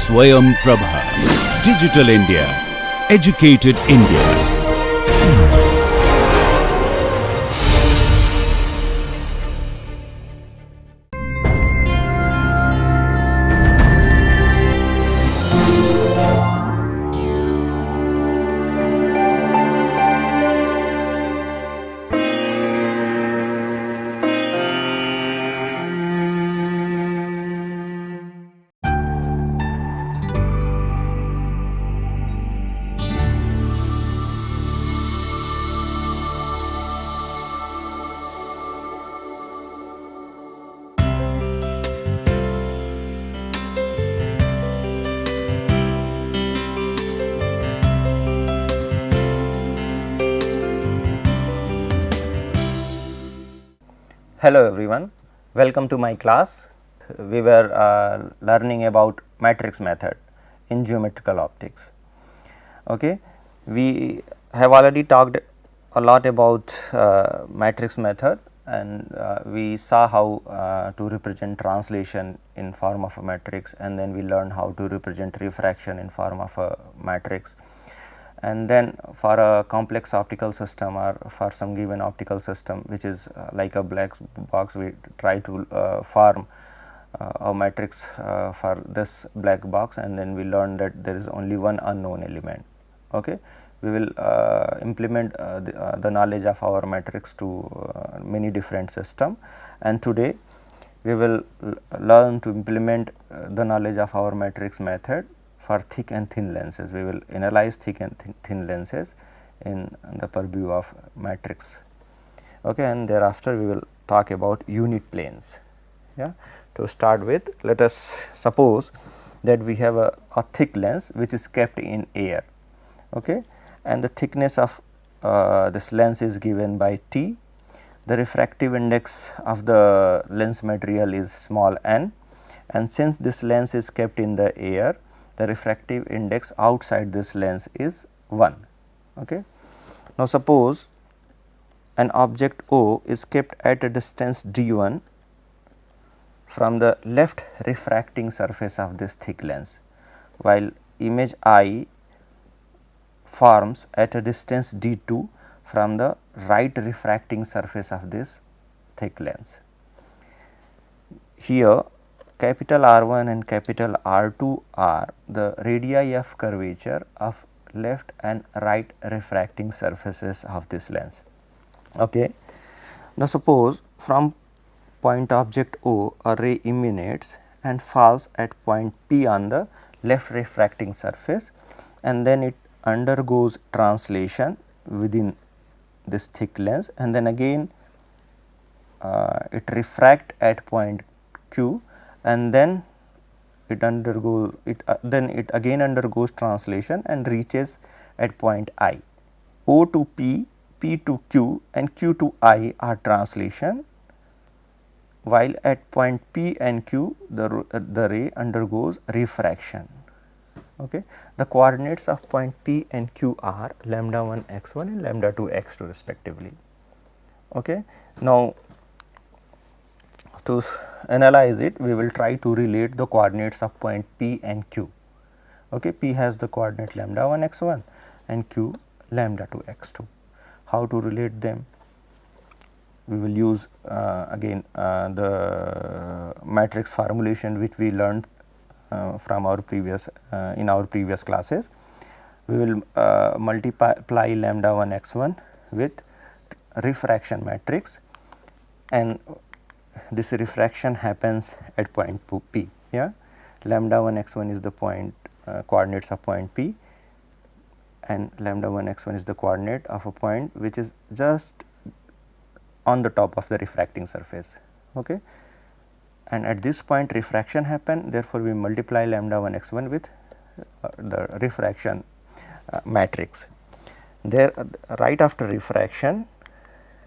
Swayam Prabha. Digital India. Educated India. Hello everyone, welcome to my class. We were learning about matrix method in geometrical optics. Okay, we have already talked a lot about matrix method, and we saw how to represent translation in form of a matrix, and then we learned how to represent refraction in form of a matrix. And then for a complex optical system or for some given optical system which is like a black box, we try to form a matrix for this black box, and then we learn that there is only one unknown element. Okay. We will implement the knowledge of our matrix to many different system, and today we will learn to implement the knowledge of our matrix method for thick and thin lenses. We will analyze thick and thin lenses in the purview of matrix. Okay, and thereafter we will talk about unit planes. Yeah. To start with, let us suppose that we have a thick lens which is kept in air. Okay, and the thickness of this lens is given by T. The refractive index of the lens material is small n, and since this lens is kept in the air, the refractive index outside this lens is 1. Okay. Now, suppose an object O is kept at a distance d1 from the left refracting surface of this thick lens, while image I forms at a distance d2 from the right refracting surface of this thick lens. Here capital R1 and capital R2 are the radii of curvature of left and right refracting surfaces of this lens. Okay. Now, suppose from point object O a ray emanates and falls at point P on the left refracting surface, and then it undergoes translation within this thick lens, and then again it refract at point Q, and then it again undergoes translation and reaches at point I. O to P, P to Q and Q to I are translation, while at point P and Q the ray undergoes refraction. Okay. The coordinates of point P and Q are lambda 1 x1 and lambda 2 x2 respectively. Okay. Now, to analyze it, we will try to relate the coordinates of point P and Q. Okay. P has the coordinate lambda 1 x1 and Q lambda 2 x2. How to relate them? We will use again the matrix formulation which we learned from our previous in our previous classes. We will multiply lambda 1 x1 with refraction matrix, and this refraction happens at point P. Yeah, lambda 1 x1 is the point coordinates of point P, and lambda 1 x1 is the coordinate of a point which is just on the top of the refracting surface. Okay. And at this point refraction happen, therefore, we multiply lambda 1 x1 with the refraction matrix. There right after refraction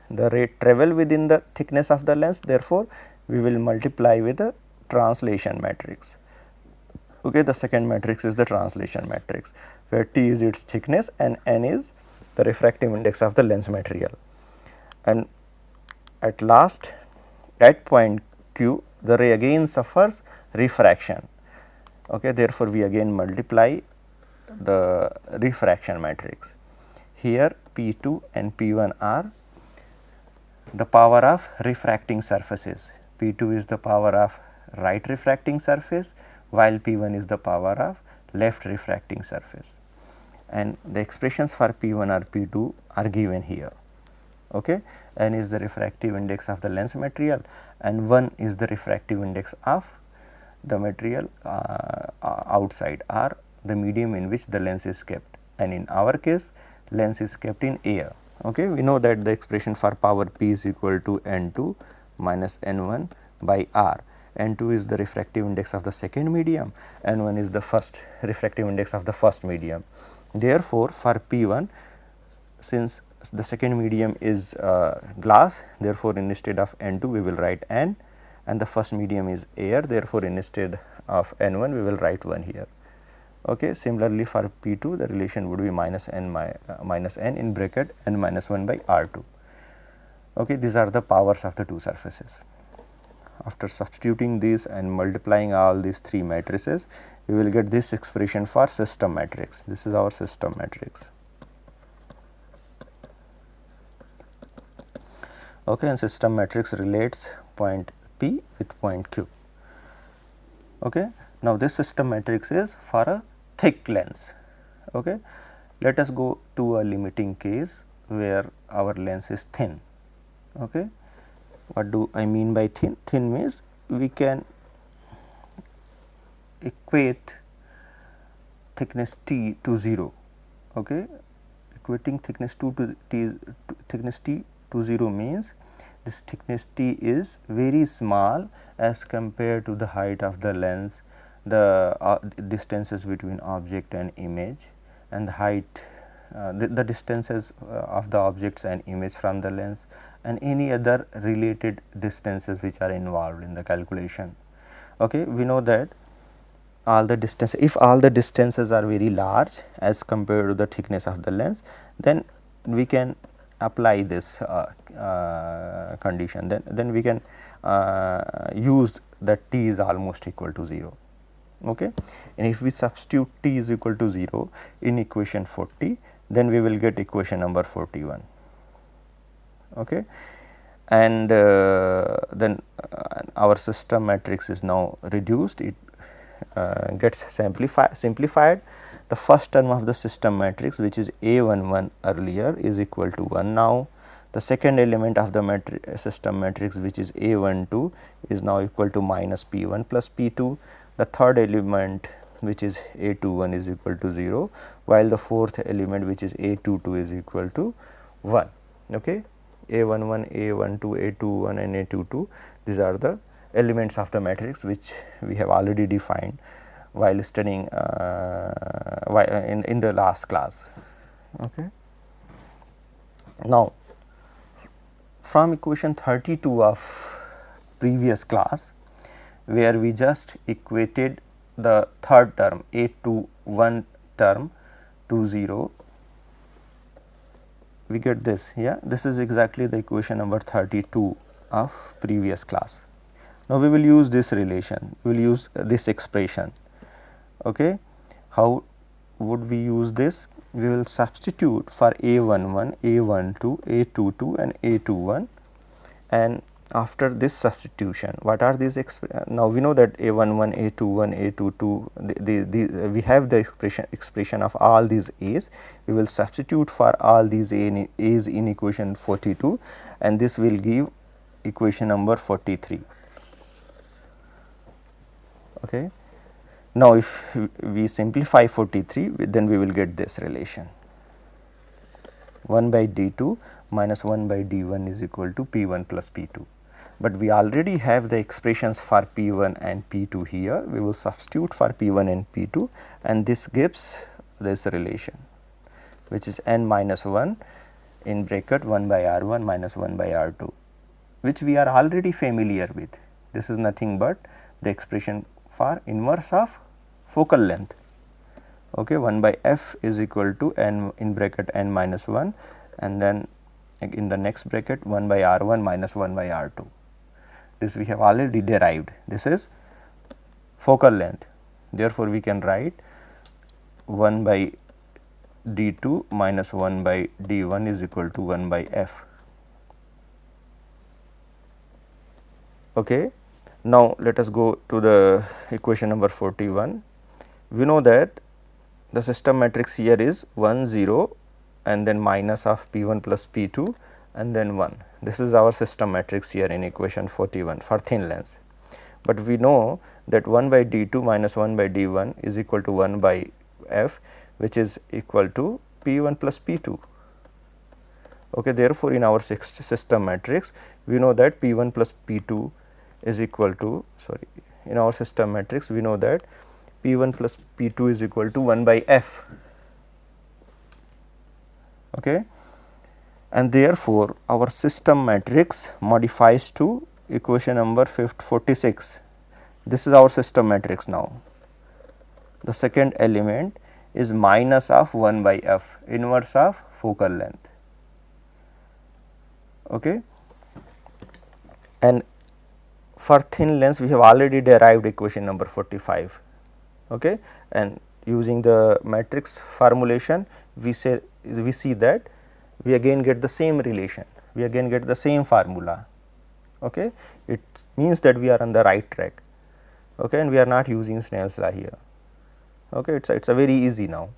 the ray travel within the thickness of the lens, therefore, we will multiply with the translation matrix. Okay, the second matrix is the translation matrix, where T is its thickness and N is the refractive index of the lens material. And at last at point Q, the ray again suffers refraction, Okay, therefore, we again multiply the refraction matrix. Here P2 and P1 are the power of refracting surfaces. P2 is the power of right refracting surface, while P1 is the power of left refracting surface, and the expressions for P1 or P2 are given here. Okay. N is the refractive index of the lens material and 1 is the refractive index of the material outside or the medium in which the lens is kept, and in our case lens is kept in air. Okay. We know that the expression for power P is equal to N2 minus N1 by R. N2 is the refractive index of the second medium, N1 is the first refractive index of the first medium. Therefore, for P1, since the second medium is glass, therefore, instead of N2 we will write N, and the first medium is air, therefore, instead of N1 we will write 1 here. Okay. Similarly, for P2 the relation would be minus N in bracket N minus 1 by R2. Okay. These are the powers of the two surfaces. After substituting these and multiplying all these three matrices, we will get this expression for system matrix. This is our system matrix. Okay, and system matrix relates point P with point Q. Okay. Now, this system matrix is for a thick lens. Okay. Let us go to a limiting case where our lens is thin. Okay. What do I mean by thin? Thin means we can equate thickness T to 0. Okay. Equating thickness T to 0 means this thickness T is very small as compared to the height of the lens, the distances between object and image, and the height the distances of the objects and image from the lens, and any other related distances which are involved in the calculation. Okay. We know that all the distance, if all the distances are very large as compared to the thickness of the lens, then we can apply this condition, then we can use that T is almost equal to 0. Okay. And if we substitute T is equal to 0 in equation 40, then we will get equation number 41. Okay. And then our system matrix is now reduced, it gets simplified. The first term of the system matrix, which is A11 earlier, is equal to 1 now. The second element of the system matrix, which is A12, is now equal to minus P1 plus P2. The third element, which is A21, is equal to 0, while the fourth element, which is A22, is equal to 1. Okay. A11, A12, A21 and A22, these are the elements of the matrix which we have already defined while studying in the last class. Okay. Now, from equation 32 of previous class, where we just equated the third term A21 term to 0, we get this. Yeah, this is exactly the equation number 32 of previous class. Now, we will use this relation, we will use this expression. Okay. How would we use this? We will substitute for A11, A12, A22 and A21, and after this substitution, what are these now we know that A11, A21, A22, we have the expression of all these A's. We will substitute for all these A's in equation 42, and this will give equation number 43. Okay. Now, if we simplify 43, then we will get this relation, 1 by d2 minus 1 by d1 is equal to P1 plus P2. But we already have the expressions for P1 and P2 here. We will substitute for P1 and P2, and this gives this relation, which is n minus 1 in bracket 1 by R1 minus 1 by R2, which we are already familiar with. This is nothing but the expression for inverse of focal length. Okay, 1 by f is equal to n in bracket n minus 1, and then in the next bracket 1 by R1 minus 1 by R2. This we have already derived. This is focal length. Therefore, we can write 1 by d2 minus 1 by d1 is equal to 1 by f. Okay. Now, let us go to the equation number 41. We know that the system matrix here is 1 0 and then minus of p 1 plus p 2 and then 1. This is our system matrix here in equation 41 for thin lens. But we know that 1 by d 2 minus 1 by d 1 is equal to 1 by f, which is equal to p 1 plus p 2. Okay. Therefore, in our system matrix we know that p 1 plus p 2 is equal to, in our system matrix we know that p 1 plus p 2 is equal to 1 by f. Okay. And therefore, our system matrix modifies to equation number 46. This is our system matrix now. The second element is minus of 1 by f, inverse of focal length. Okay. And for thin lens we have already derived equation number 45. Okay. And using the matrix formulation we see that we again get the same relation, we again get the same formula. Okay. It means that we are on the right track. Okay. And we are not using Snell's law here. Okay. It is a very easy now.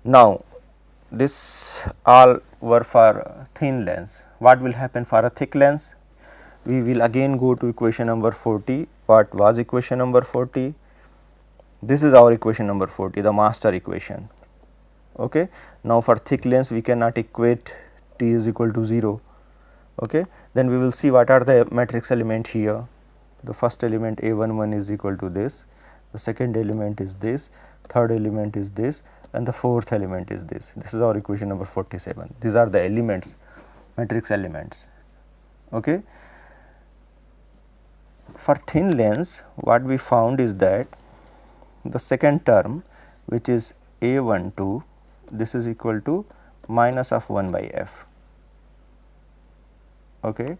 Now, this all were for thin lens. What will happen for a thick lens? We will again go to equation number 40. What was equation number 40? This is our equation number 40, the master equation. Okay. Now, for thick lens we cannot equate t is equal to 0. Okay. Then we will see what are the matrix element here. The first element A11 is equal to this, the second element is this, third element is this, and the fourth element is this. This is our equation number 47. These are the elements, matrix elements. Okay. For thin lens, what we found is that the second term, which is A12, this is equal to minus of 1 by f. Okay.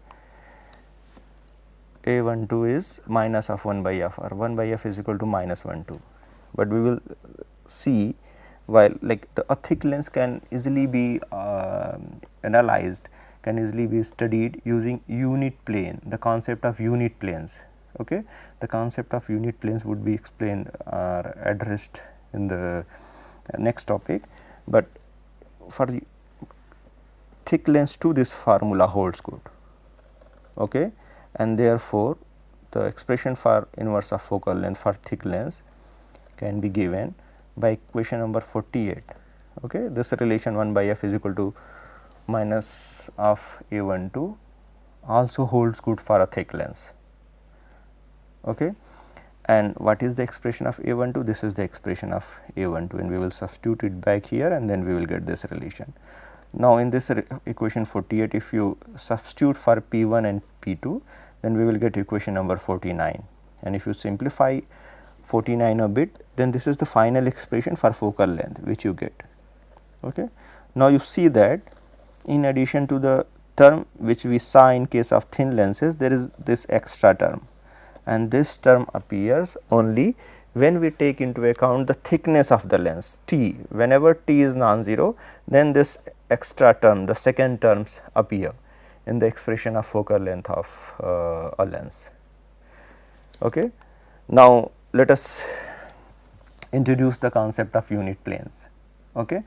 A12 is minus of 1 by f, or 1 by f is equal to minus 1 2. But we will see, while like a thick lens can easily be analyzed, can easily be studied using unit plane, the concept of unit planes. Okay. The concept of unit planes would be explained or addressed in the next topic, but for the thick lens too this formula holds good. Okay. And therefore, the expression for inverse of focal length for thick lens can be given by equation number 48. Okay. This relation 1 by f is equal to minus of A12 also holds good for a thick lens. Okay. And what is the expression of A12? This is the expression of A12, and we will substitute it back here and then we will get this relation. Now, in this equation 48, if you substitute for P1 and P2, then we will get equation number 49, and if you simplify 49 a bit, then this is the final expression for focal length which you get. Okay. Now, you see that in addition to the term which we saw in case of thin lenses, there is this extra term, and this term appears only when we take into account the thickness of the lens t. Whenever t is non-zero, then this extra term, the second terms appear in the expression of focal length of a lens. Okay. Now, let us introduce the concept of unit planes. Okay.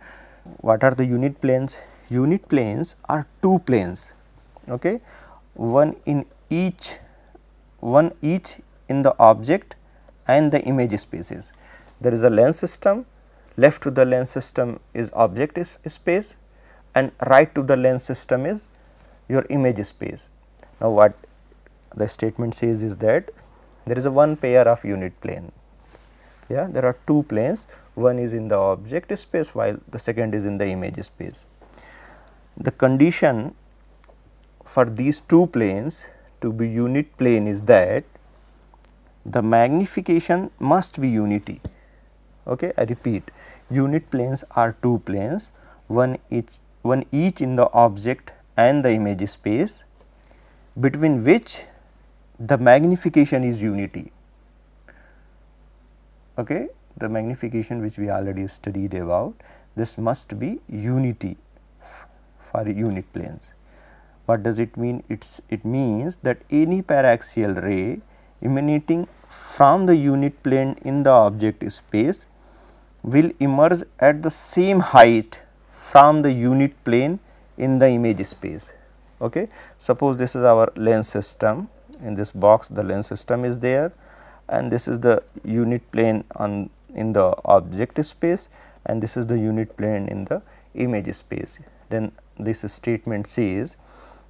What are the unit planes? Unit planes are two planes, okay, one each in the object and the image spaces. There is a lens system, left to the lens system is object space, and right to the lens system is your image space. Now, what the statement says is that there is a one pair of unit plane. Yeah, there are two planes, one is in the object space while the second is in the image space. The condition for these two planes to be unit plane is that the magnification must be unity. Okay, I repeat, unit planes are two planes, one each in the object and the image space, between which the magnification is unity. okay, the magnification which we already studied about, this must be unity for unit planes. What does it mean? It means that any paraxial ray emanating from the unit plane in the object space will emerge at the same height from the unit plane in the image space. Okay. Suppose this is our lens system, in this box the lens system is there, and this is the unit plane on in the object space, and this is the unit plane in the image space. Then this statement says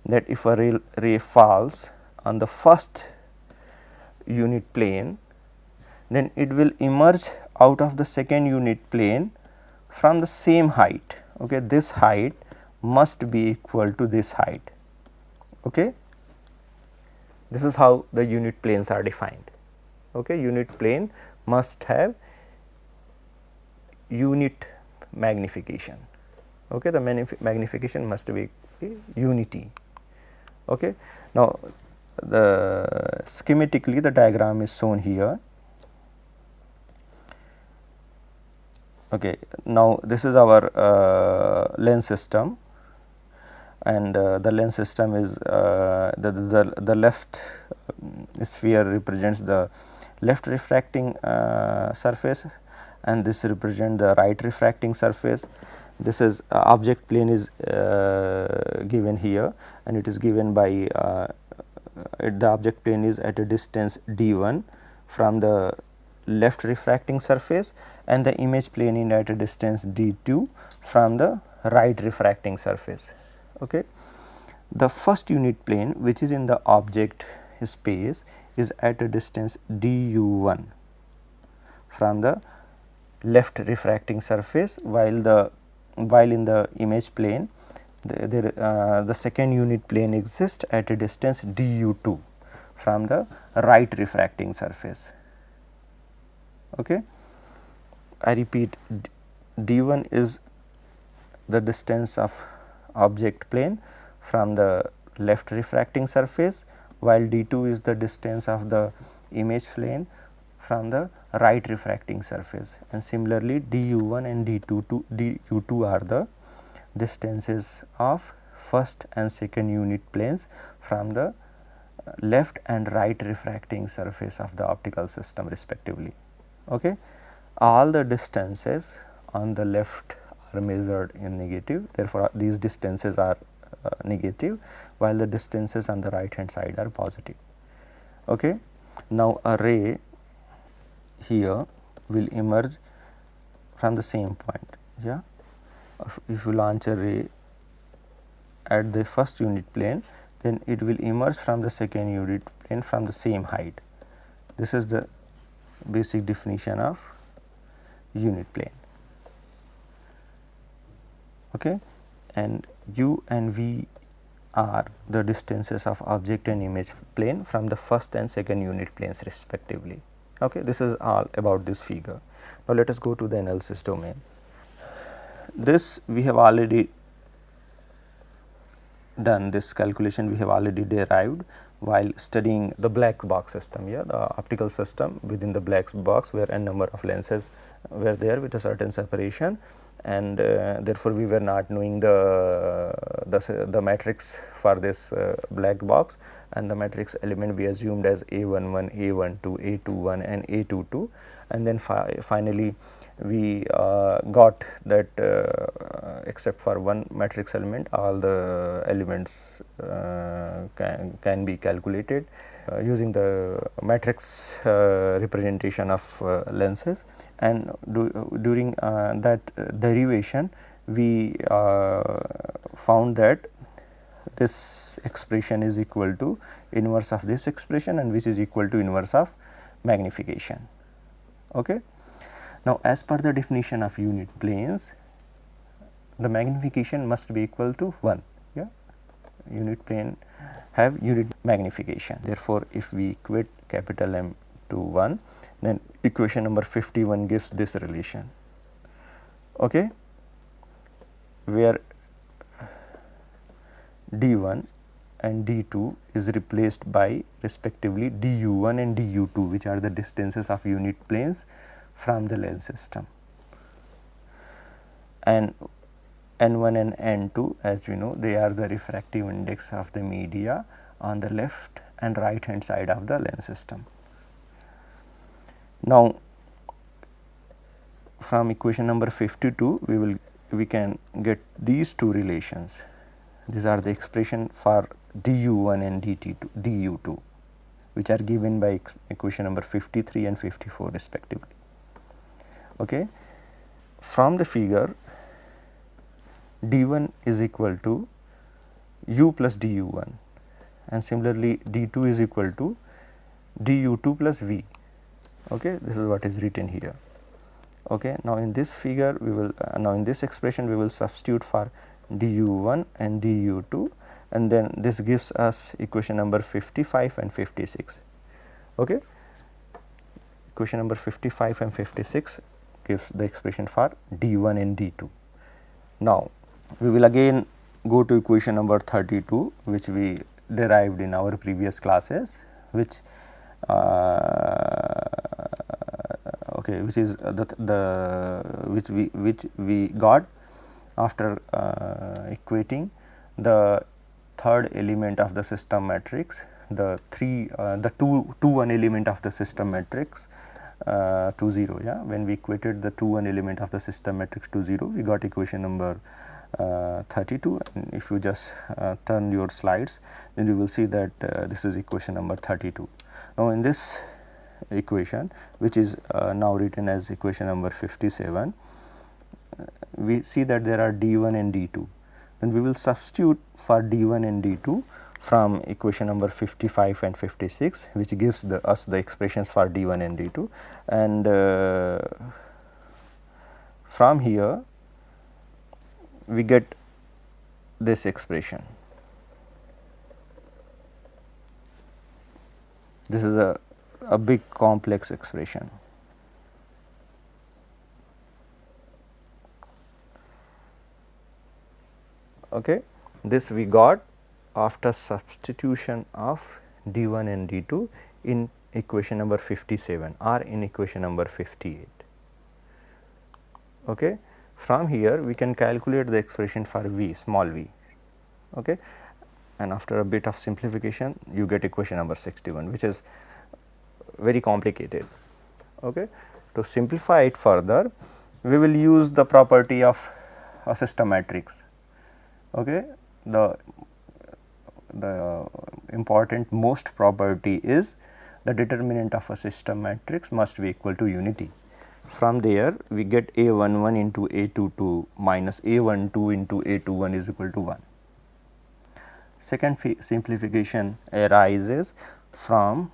that if a ray falls on the first unit plane, then it will emerge out of the second unit plane from the same height. Okay. This height must be equal to this height. Okay. This is how the unit planes are defined. Okay. Unit plane must have unit magnification. Okay. The magnification must be unity. Okay. Now, the schematically the diagram is shown here. Okay. Now, this is our lens system, and the lens system is the left sphere represents the left refracting surface, and this represent the right refracting surface. This is object plane is given here, and it is given by the object plane is at a distance d1 from the left refracting surface, and the image plane is at a distance d2 from the right refracting surface. Okay. The first unit plane, which is in the object space, is at a distance du1 from the left refracting surface, while in the image plane the second unit plane exists at a distance du2 from the right refracting surface. Okay. I repeat, d1 is the distance of object plane from the left refracting surface, while d2 is the distance of the image plane from the right refracting surface, and similarly du1 and du2 are the distances of first and second unit planes from the left and right refracting surface of the optical system respectively. Okay. All the distances on the left are measured in negative, therefore, these distances are negative, while the distances on the right hand side are positive. Okay. Now, a ray here will emerge from the same point. Yeah. If you launch a ray at the first unit plane, then it will emerge from the second unit plane from the same height. This is the basic definition of unit plane. Okay. And u and v are the distances of object and image plane from the first and second unit planes respectively. Okay. This is all about this figure. Now, let us go to the analysis domain. This we have already done, this calculation we have already derived while studying the black box system, yeah, the optical system within the black box where n number of lenses were there with a certain separation, and therefore, we were not knowing the matrix for this black box, and the matrix element we assumed as A11, A12, A21 and A22, and then finally, we got that except for one matrix element, all the elements can be calculated using the matrix representation of lenses, and during that derivation we found that this expression is equal to inverse of this expression, and which is equal to inverse of magnification. Okay. Now, as per the definition of unit planes, the magnification must be equal to 1. Yeah, unit plane have unit magnification. Therefore, if we equate capital M to 1, then equation number 51 gives this relation. Okay, where d1 and d2 is replaced by respectively du1 and du2, which are the distances of unit planes from the lens system. And N1 and N2, as we know, they are the refractive index of the media on the left and right hand side of the lens system. Now, from equation number 52, we can get these two relations. These are the expression for du1 and du2, which are given by equation number 53 and 54 respectively. Okay. From the figure, d1 is equal to u plus du1, and similarly d2 is equal to du2 plus v. Okay. This is what is written here. Okay. Now, in this figure we will now in this expression we will substitute for du1 and du2, and then this gives us equation number 55 and 56. Okay. Equation number 55 and 56 gives the expression for d1 and d2. Now, we will again go to equation number 32, which we derived in our previous classes, which which is which we got after equating the third element of the system matrix, the 2 1 element of the system matrix to 0. Yeah, when we equated the 2 1 element of the system matrix to 0, we got equation number 32, and if you just turn your slides, then you will see that this is equation number 32. Now, in this equation, which is now written as equation number 57, we see that there are d1 and d2, and we will substitute for d1 and d2 from equation number 55 and 56, which gives us the expressions for d1 and d2, and from here we get this expression. This is a big complex expression. Okay. This we got after substitution of d1 and d2 in equation number 57 or in equation number 58. Okay. From here we can calculate the expression for v, small v. Okay. And after a bit of simplification, you get equation number 61, which is very complicated. Okay. To simplify it further, we will use the property of a system matrix. Okay. The important most property is the determinant of a system matrix must be equal to unity. From there we get A11 into A22 minus A12 into A21 is equal to 1. Second simplification arises from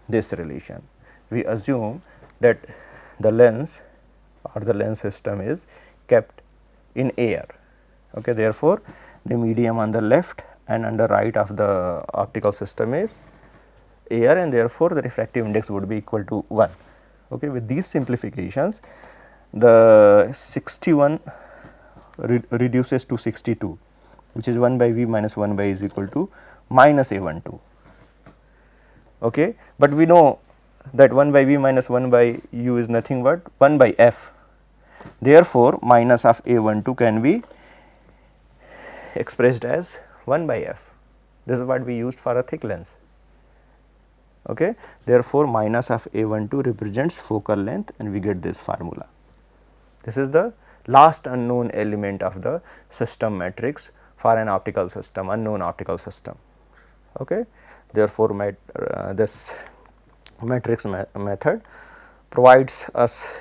this relation. We assume that the lens or the lens system is kept in air. Okay. Therefore, the medium on the left and on the right of the optical system is air, and therefore, the refractive index would be equal to 1. Okay. With these simplifications, the 61 reduces to 62, which is 1 by v minus 1 by is equal to minus A12. Okay. But we know that 1 by v minus 1 by u is nothing but 1 by f. Therefore, minus of A12 can be expressed as 1 by f. This is what we used for a thick lens. Okay. Therefore, minus of A12 represents focal length, and we get this formula. This is the last unknown element of the system matrix for an optical system, unknown optical system. Okay. Therefore, this matrix method provides us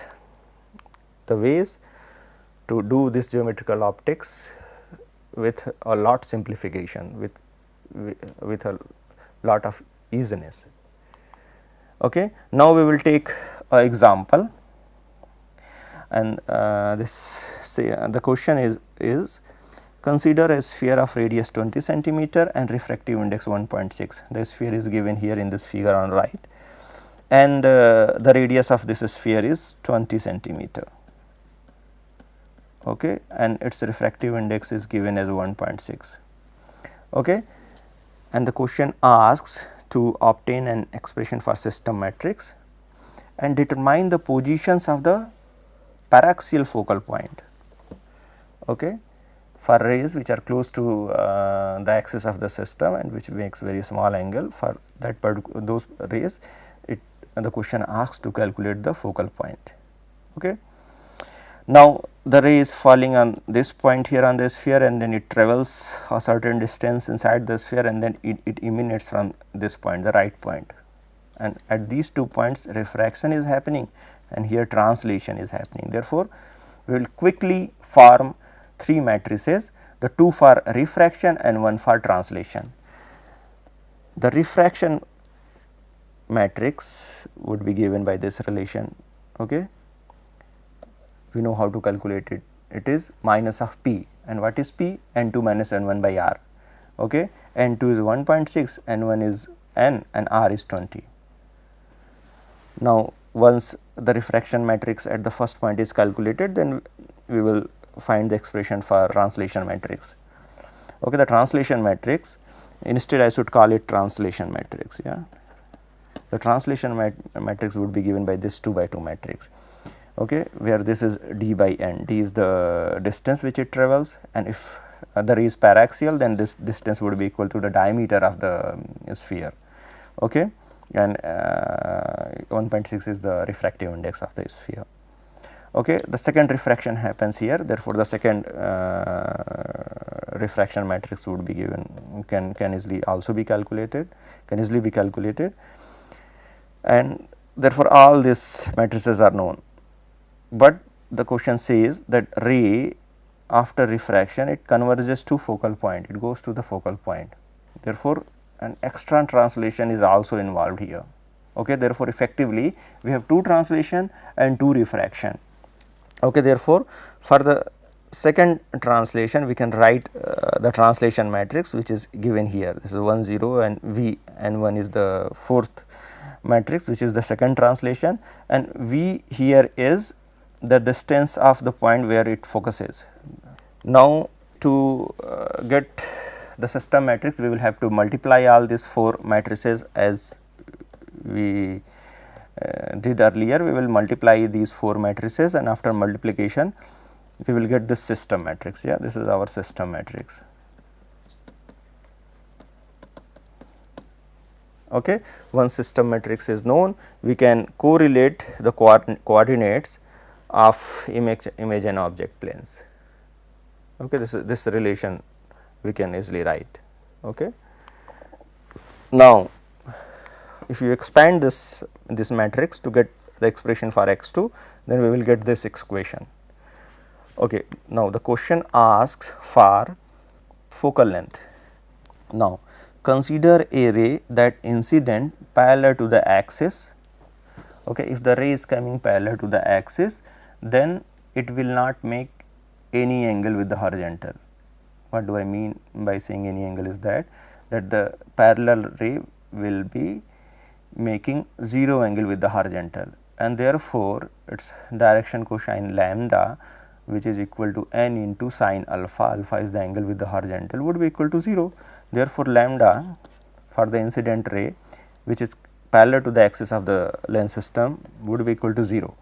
the ways to do this geometrical optics with a lot simplification, with a lot of easiness. Okay. Now, we will take an example, and the question is consider a sphere of radius 20 centimeter and refractive index 1.6. The sphere is given here in this figure on right, and the radius of this sphere is 20 centimeter. Okay. And its refractive index is given as 1.6. Okay. And the question asks to obtain an expression for system matrix and determine the positions of the paraxial focal point. Okay. For rays which are close to the axis of the system and which makes very small angle, for that those rays, the question asks to calculate the focal point. Okay. Now, the ray is falling on this point here on the sphere, and then it travels a certain distance inside the sphere, and then it emanates from this point, the right point, and at these 2 points refraction is happening and here translation is happening. Therefore, we will quickly form 3 matrices, the 2 for refraction and 1 for translation. The refraction matrix would be given by this relation. Okay. We know how to calculate it. It is minus of P, and what is P? N2 minus N1 by R. Okay. N2 is 1.6, N1 is N, and R is 20. Now, once the refraction matrix at the first point is calculated, then we will find the expression for translation matrix. Okay, the translation matrix, instead I should call it translation matrix. Yeah, the translation matrix would be given by this 2 by 2 matrix. Okay, where this is d by n. D is the distance which it travels, and if the ray is paraxial, then this distance would be equal to the diameter of the sphere. Okay, and 1.6 is the refractive index of the sphere. Okay, the second refraction happens here, therefore, the second refraction matrix would be given, can easily also be calculated, and therefore, all these matrices are known. But the question says that ray after refraction it converges to focal point, it goes to the focal point. Therefore, an extern translation is also involved here. Okay, therefore, effectively we have 2 translation and 2 refraction. Okay, therefore, for the second translation we can write the translation matrix which is given here. This is 1 0 and V and 1 is the fourth matrix which is the second translation, and V here is the distance of the point where it focuses. Now, to get the system matrix we will have to multiply all these 4 matrices as we did earlier. We will multiply these 4 matrices, and after multiplication we will get this system matrix. Yeah, this is our system matrix. Okay. Once system matrix is known, we can correlate the coordinates of image and object planes. Okay, this relation we can easily write. Okay. Now, if you expand this matrix to get the expression for x2, then we will get this equation. Okay. Now, the question asks for focal length. Now, consider a ray that incident parallel to the axis. Okay. If the ray is coming parallel to the axis, then it will not make any angle with the horizontal. What do I mean by saying any angle is that the parallel ray will be making 0 angle with the horizontal, and therefore, its direction cosine lambda which is equal to n into sine alpha, alpha is the angle with the horizontal, would be equal to 0. Therefore, lambda for the incident ray which is parallel to the axis of the lens system would be equal to 0.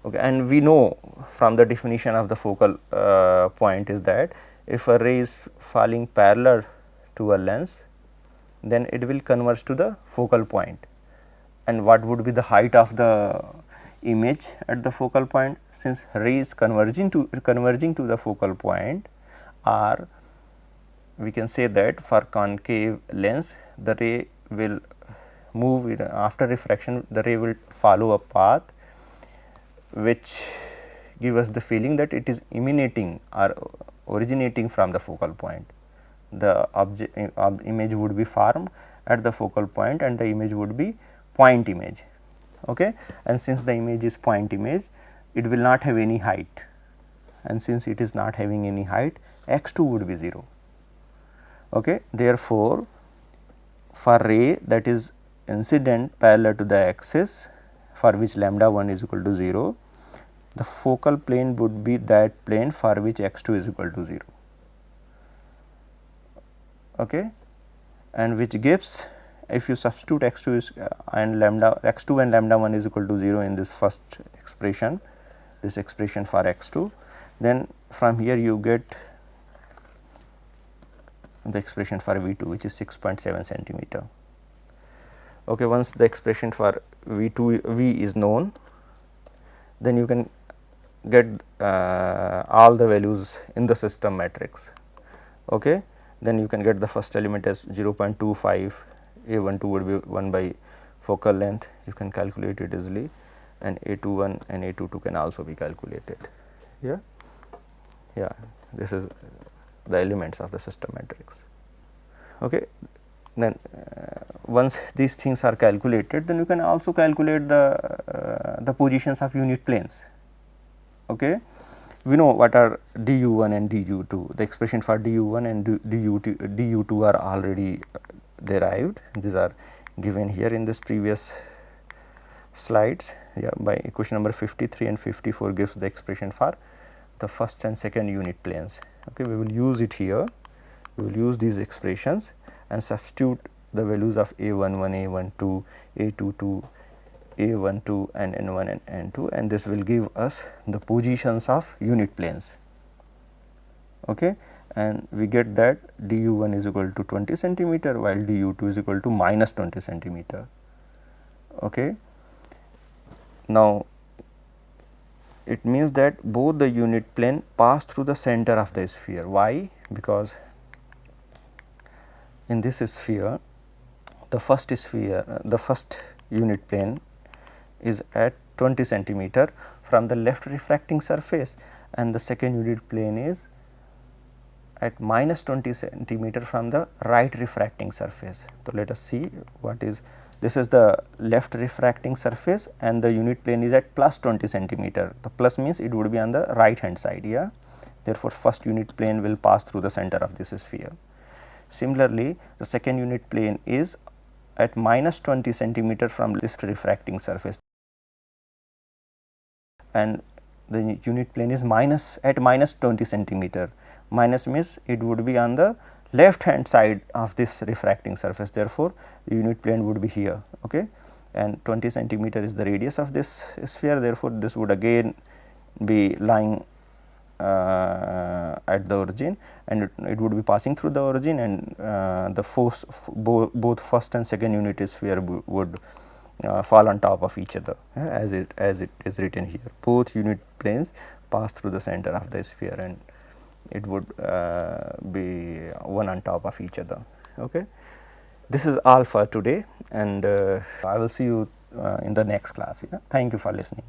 Okay, and we know from the definition of the focal point is that if a ray is falling parallel to a lens, then it will converge to the focal point. And what would be the height of the image at the focal point? Since ray is converging to the focal point, or we can say that for concave lens the ray will move after refraction, the ray will follow a path which give us the feeling that it is emanating or originating from the focal point. The image would be formed at the focal point, and the image would be point image. Okay. And since the image is point image, it will not have any height, and since it is not having any height, x2 would be 0. Okay. Therefore, for ray that is incident parallel to the axis, for which lambda 1 is equal to 0, the focal plane would be that plane for which x2 is equal to 0. Okay. And which gives if you substitute x2 is and lambda x2 and lambda 1 is equal to 0 in this first expression, this expression for x2, then from here you get the expression for V2, which is 6.7 centimeter. Okay, once the expression for V is known, then you can get all the values in the system matrix. Okay. Then you can get the first element as 0.25, A12 would be 1 by focal length, you can calculate it easily, and A21 and A22 can also be calculated. Yeah, yeah, this is the elements of the system matrix. Okay. Then once these things are calculated, then you can also calculate the positions of unit planes. Okay. We know what are du1 and du2, the expression for du1 and du2 are already derived, these are given here in this previous slides. Yeah, by equation number 53 and 54 gives the expression for the first and second unit planes. Okay, we will use it here, we will use these expressions and substitute the values of A11, A12, A22, A12 and N1 and N2, and this will give us the positions of unit planes. Okay. And we get that du1 is equal to 20 centimeter while du2 is equal to minus 20 centimeter. Okay. Now, it means that both the unit plane pass through the center of the sphere. Why? Because in this sphere, the first unit plane is at 20 centimeter from the left refracting surface, and the second unit plane is at minus 20 centimeter from the right refracting surface. So, let us see what is this is the left refracting surface and the unit plane is at plus 20 centimeter. The plus means it would be on the right hand side. Yeah. Therefore, first unit plane will pass through the center of this sphere. Similarly, the second unit plane is at minus 20 centimeter from this refracting surface, and the unit plane is at minus 20 centimeter. Minus means it would be on the left hand side of this refracting surface. Therefore, the unit plane would be here. Okay. And 20 centimeter is the radius of this sphere. Therefore, this would again be lying at the origin, and it would be passing through the origin, and the force both first and second unit sphere would fall on top of each other, as it is written here. Both unit planes pass through the center of the sphere, and it would be one on top of each other. Okay. This is all for today, and I will see you in the next class. Yeah? Thank you for listening.